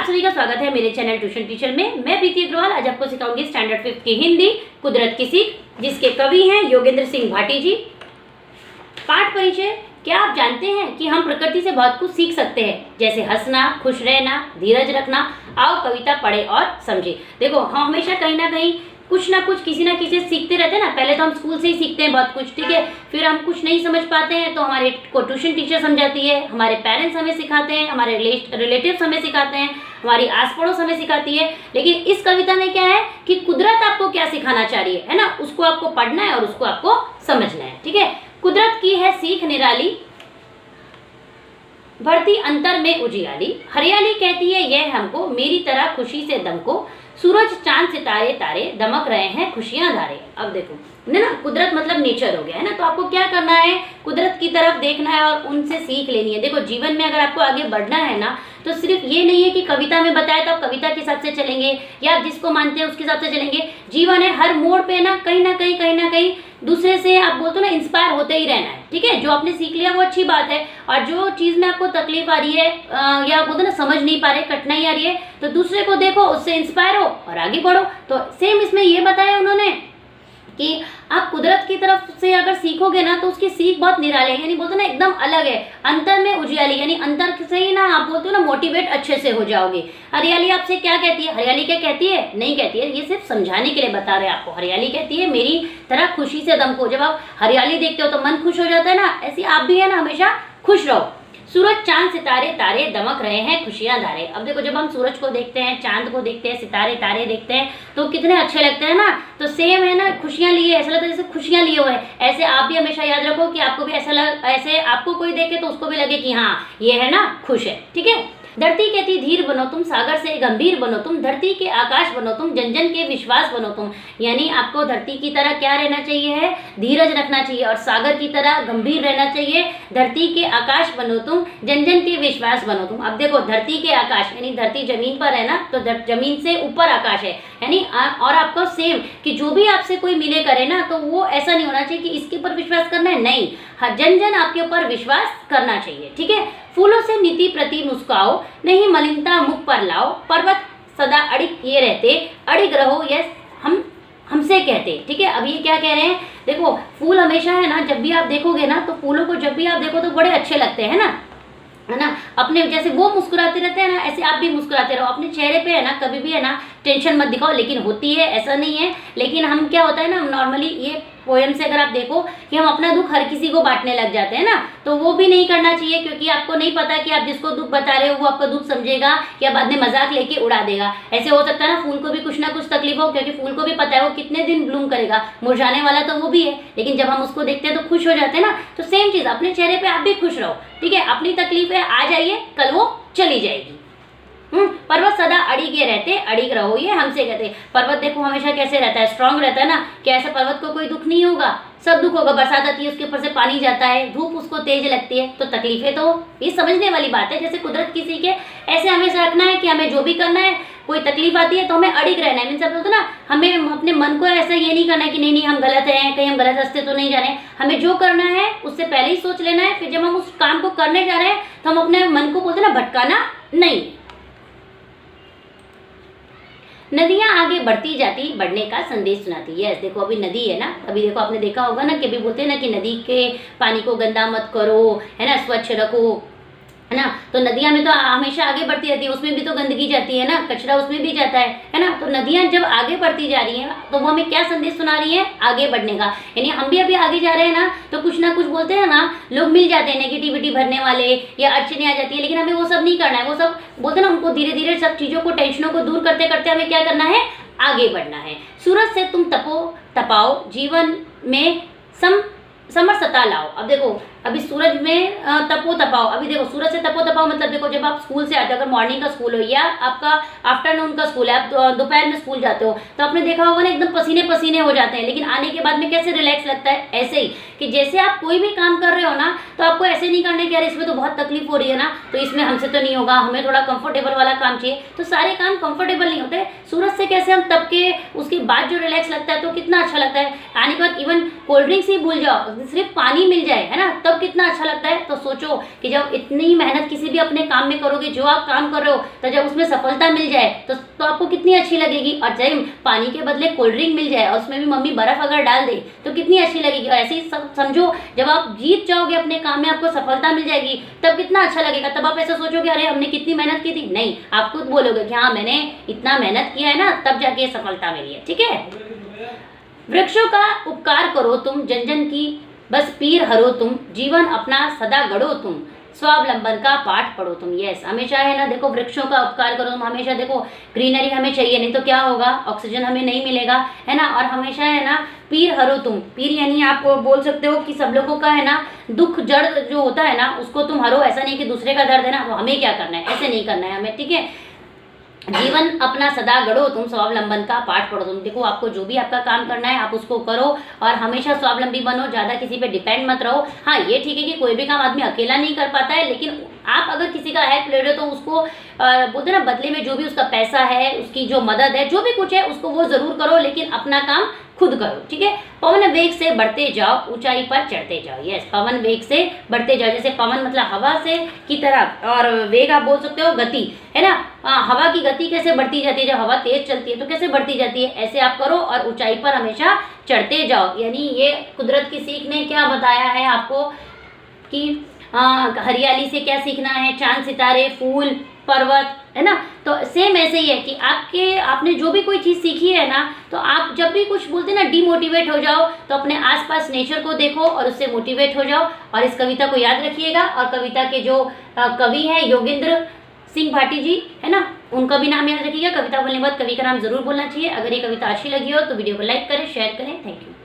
सभी का स्वागत है मेरे चैनल ट्यूशन टीचर में। मैं प्रीति अग्रवाल आज आपको सिखाऊंगी स्टैंडर्ड 5 की हिंदी कुदरत की सीख, जिसके कवि हैं योगेंद्र सिंह भाटी जी। पाठ परिचय। क्या आप जानते हैं कि हम प्रकृति से बहुत कुछ सीख सकते हैं, जैसे हंसना, खुश रहना, धीरज रखना। आओ कविता पढ़े और समझे। देखो, हम हमेशा कहीं ना कहीं कुछ ना कुछ किसी ना किसी से सीखते रहते हैं ना। पहले तो हम स्कूल से ही सीखते हैं बहुत कुछ, ठीक है। फिर हम कुछ नहीं समझ पाते हैं तो हमारे को ट्यूशन टीचर समझाती है, हमारे पेरेंट्स हमें सिखाते हैं, हमारे रिलेटिव्स हमें सिखाते हैं, हमारी आस पड़ोस हमें सिखाती है। लेकिन इस कविता में क्या है कि कुदरत आपको क्या सिखाना चाह रही है ना, उसको आपको पढ़ना है और उसको आपको समझना है, ठीक है। कुदरत की है सीख निराली, भरती अंतर में उजियाली। हरियाली कहती है यह हमको, मेरी तरह खुशी से दम को। सूरज चांद सितारे तारे, दमक रहे हैं खुशियां धारे। अब देखो ना, कुदरत मतलब नेचर हो गया है ना। तो आपको क्या करना है, कुदरत की तरफ देखना है और उनसे सीख लेनी है। देखो, जीवन में अगर आपको आगे बढ़ना है ना, तो सिर्फ ये नहीं है कि कविता में बताया तो आप कविता के हिसाब से चलेंगे या आप जिसको मानते हैं उसके हिसाब से चलेंगे। जीवन है, हर मोड़ पे ना कहीं ना कहीं दूसरे से आप बोलते हो ना, इंस्पायर होते ही रहना है, ठीक है। जो आपने सीख लिया वो अच्छी बात है, और जो चीज में आपको तकलीफ आ रही है या बोलते ना समझ नहीं पा रहे, कठिनाई आ रही है, तो दूसरे को देखो, उससे इंस्पायर हो और आगे बढ़ो। तो सेम इसमें ये बताया उन्होंने कि आप कुदरत की तरफ से अगर सीखोगे ना तो उसकी सीख बहुत निराली है, यानी बोलते ना एकदम अलग है। अंतर में उजियाली, यानी अंतर से ही ना आप बोलते हो ना मोटिवेट अच्छे से हो जाओगे। हरियाली आपसे क्या कहती है, हरियाली क्या कहती है, नहीं कहती है, ये सिर्फ समझाने के लिए बता रहे हैं आपको। हरियाली कहती है मेरी तरह खुशी से दम को। जब आप हरियाली देखते हो तो मन खुश हो जाता है ना, ऐसे आप भी है ना, हमेशा खुश रहो। सूरज चांद सितारे तारे, दमक रहे हैं खुशियां धारे। अब देखो, जब हम सूरज को देखते हैं, चांद को देखते हैं, सितारे तारे देखते हैं तो कितने अच्छे लगते हैं ना। तो सेम है ना, खुशियां लिए, ऐसा लगता है जैसे खुशियां लिए हुए हैं। ऐसे आप भी हमेशा याद रखो कि आपको भी ऐसे आपको कोई देखे तो उसको भी लगे कि हाँ ये है ना खुश है, ठीक है। धरती कहती धीर बनो तुम, सागर से गंभीर बनो तुम, धरती के आकाश बनो तुम, जन जन के विश्वास बनो तुम। यानी आपको धरती की तरह क्या रहना चाहिए है, धीरज रखना चाहिए, और सागर की तरह गंभीर रहना चाहिए। धरती के आकाश बनो तुम, जन जन के विश्वास बनो तुम। अब देखो, धरती के आकाश यानी धरती जमीन पर है ना, तो जमीन से ऊपर आकाश है, यानी और आपको सेम कि जो भी आपसे कोई मिले करे ना, तो वो ऐसा नहीं होना चाहिए कि इसके ऊपर विश्वास करना है, नहीं, हर जन जन आपके ऊपर विश्वास करना चाहिए, ठीक है। फूलों से नीति प्रति मुस्काओ, नहीं मलिनता मुख पर लाओ, पर्वत सदा अड़िग किए रहते, अड़िग रहो यह हमसे कहते, ठीक है। अब ये क्या कह रहे हैं, देखो फूल हमेशा है ना, जब भी आप देखोगे ना, तो फूलों को जब भी आप देखो तो बड़े अच्छे लगते हैं ना, है ना। अपने जैसे वो मुस्कुराते रहते हैं ना, ऐसे आप भी मुस्कुराते रहो। अपने चेहरे पे है ना कभी भी है ना टेंशन मत दिखाओ, लेकिन होती है ऐसा नहीं है। लेकिन हम क्या होता है ना, नॉर्मली ये पोएम से अगर आप देखो कि हम अपना दुख हर किसी को बांटने लग जाते हैं ना, तो वो भी नहीं करना चाहिए, क्योंकि आपको नहीं पता कि आप जिसको दुख बता रहे हो वो आपका दुख समझेगा या बाद में मजाक लेके उड़ा देगा। ऐसे हो सकता है ना, फूल को भी कुछ ना कुछ तकलीफ हो, क्योंकि फूल को भी पता है वो कितने दिन ब्लूम करेगा, मुरझाने वाला तो वो भी है। लेकिन जब हम उसको देखते हैं तो खुश हो जाते हैं ना। तो सेम चीज, अपने चेहरे पे आप भी खुश रहो, ठीक है। अपनी तकलीफ है आ जाइए, कल वो चली जाएगी। पर्वत सदा अड़िगे रहते, अड़िग रहो ये हमसे कहते। पर्वत देखो हमेशा कैसे रहता है, स्ट्रांग रहता है ना, कि ऐसे पर्वत को कोई दुख नहीं होगा, सब दुख होगा। बरसात आती है, उसके ऊपर से पानी जाता है, धूप उसको तेज लगती है, तो तकलीफें तो ये समझने वाली बात है। जैसे कुदरत की सीख है, ऐसे हमें रखना है कि हमें जो भी करना है, कोई तकलीफ आती है तो हमें अड़िग रहना है। मीन सब बोलते ना, हमें अपने मन को ऐसा ये नहीं करना है कि नहीं हम गलत हैं, कहीं हम गलत रास्ते तो नहीं जा रहे हैं। हमें जो करना है उससे पहले ही सोच लेना है, फिर जब हम उस काम को करने जा रहे हैं तो हम अपने मन को बोलते ना भटकाना नहीं। नदियां आगे बढ़ती जाती, बढ़ने का संदेश सुनाती है। देखो अभी नदी है ना, अभी देखो आपने देखा होगा ना कि अभी बोलते हैं ना कि नदी के पानी को गंदा मत करो, है ना, स्वच्छ रखो, है ना। तो नदियां में तो हमेशा आगे बढ़ती रहती है, उसमें भी तो गंदगी जाती है ना, कचरा उसमें भी जाता है ना। तो नदियां जब आगे बढ़ती जा रही हैं तो वो हमें क्या संदेश सुना रही है, आगे बढ़ने का। यानी हम भी अभी आगे जा रहे हैं ना, तो कुछ ना कुछ बोलते हैं ना, लोग मिल जाते हैं नेगेटिविटी भरने वाले या अड़चने आ जाती है, लेकिन हमें वो सब नहीं करना है। वो सब बोलते हैं ना, उनको धीरे धीरे सब चीजों को, टेंशनों को दूर करते करते हमें क्या करना है, आगे बढ़ना है। सूरज से तुम तपाओ, जीवन में समरसता लाओ। अब देखो, अभी सूरज में तपाओ, अभी देखो सूरज से तपाओ मतलब देखो, जब आप स्कूल से आते हो, अगर मॉर्निंग का स्कूल हो या आपका आफ्टरनून का स्कूल है, आप दोपहर में स्कूल जाते हो, तो आपने देखा होगा ना एकदम पसीने पसीने हो जाते हैं, लेकिन आने के बाद में कैसे रिलैक्स लगता है। ऐसे ही कि जैसे आप कोई भी काम कर रहे हो ना, तो आपको ऐसे नहीं करना है कि यार इसमें तो बहुत तकलीफ हो रही है ना, तो इसमें हमसे तो नहीं होगा, हमें थोड़ा कंफर्टेबल वाला काम चाहिए। तो सारे काम कंफर्टेबल नहीं होते। सूरज से कैसे हम तप के उसके बाद जो रिलैक्स लगता है तो कितना अच्छा लगता है। आने के बाद इवन कोल्ड ड्रिंक्स ही भूल जाओ, सिर्फ पानी मिल जाए, है ना, तब तब कितना अच्छा लगता है। तो सोचो कि जब इतनी मेहनत किसी भी अपने काम में करोगे, जो आप काम कर रहे हो, तो जब उसमें सफलता मिल जाए तो आपको कितनी अच्छी लगेगी। और जब पानी के बदले कोल्ड ड्रिंक मिल जाए और उसमें भी मम्मी बर्फ अगर डाल दे तो कितनी अच्छी लगेगी। और ऐसे ही समझो जब आप जीत जाओगे अपने काम में, आपको सफलता मिल जाएगी, तब कितना अच्छा लगेगा। तब आप ऐसा सोचोगे अरे हमने कितनी मेहनत की थी। नहीं, आप खुद बोलोगे कि हाँ मैंने इतना मेहनत किया है ना, तब जाके सफलता मिली है। ठीक है। वृक्षों का उपकार करो तुम, जन जन की बस पीर हरो तुम, जीवन अपना सदा गढ़ो तुम, स्वावलंबन का पाठ पढ़ो तुम। यस, हमेशा है ना, देखो वृक्षों का उपकार करो तुम। हमेशा देखो ग्रीनरी हमें चाहिए, नहीं तो क्या होगा, ऑक्सीजन हमें नहीं मिलेगा, है ना। और हमेशा है ना पीर हरो तुम, पीर यानी आप बोल सकते हो कि सब लोगों का है ना दुख जड़ जो होता है ना उसको तुम हरो। ऐसा नहीं कि दूसरे का दर्द है ना तो हमें क्या करना है, ऐसे नहीं करना है हमें। ठीक है। जीवन अपना सदा गढ़ो तुम, स्वावलंबन का पाठ पढ़ो तुम। देखो आपको जो भी आपका काम करना है आप उसको करो और हमेशा स्वावलंबी बनो, ज्यादा किसी पे डिपेंड मत रहो। हाँ ये ठीक है कि कोई भी काम आदमी अकेला नहीं कर पाता है, लेकिन आप अगर किसी का हेल्प ले रहे हो तो उसको बोलते ना बदले में जो भी उसका पैसा है, उसकी जो मदद है, जो भी कुछ है उसको वो जरूर करो, लेकिन अपना काम खुद करो। ठीक है। पवन वेग से बढ़ते जाओ, ऊंचाई पर चढ़ते जाओ। यस, पवन वेग से बढ़ते जाओ। जैसे पवन मतलब हवा से की तरह, और वेग आप बोल सकते हो गति, है ना। हवा की गति कैसे बढ़ती जाती है, जब हवा तेज चलती है तो कैसे बढ़ती जाती है, ऐसे आप करो और ऊंचाई पर हमेशा चढ़ते जाओ। यानी ये कुदरत की सीख ने क्या बताया है आपको कि हरियाली से क्या सीखना है, चांद सितारे फूल पर्वत, है ना। तो सेम ऐसे ही है कि आपने जो भी कोई चीज़ सीखी है ना, तो आप जब भी कुछ बोलते हैं ना डिमोटिवेट हो जाओ तो अपने आसपास नेचर को देखो और उससे मोटिवेट हो जाओ। और इस कविता को याद रखिएगा। और कविता के जो कवि हैं योगेंद्र सिंह भाटी जी, है ना, उनका भी नाम याद रखिएगा। कविता बोलने के बाद कवि का नाम जरूर बोलना चाहिए। अगर ये कविता अच्छी लगी हो तो वीडियो को लाइक करें, शेयर करें। Thank you.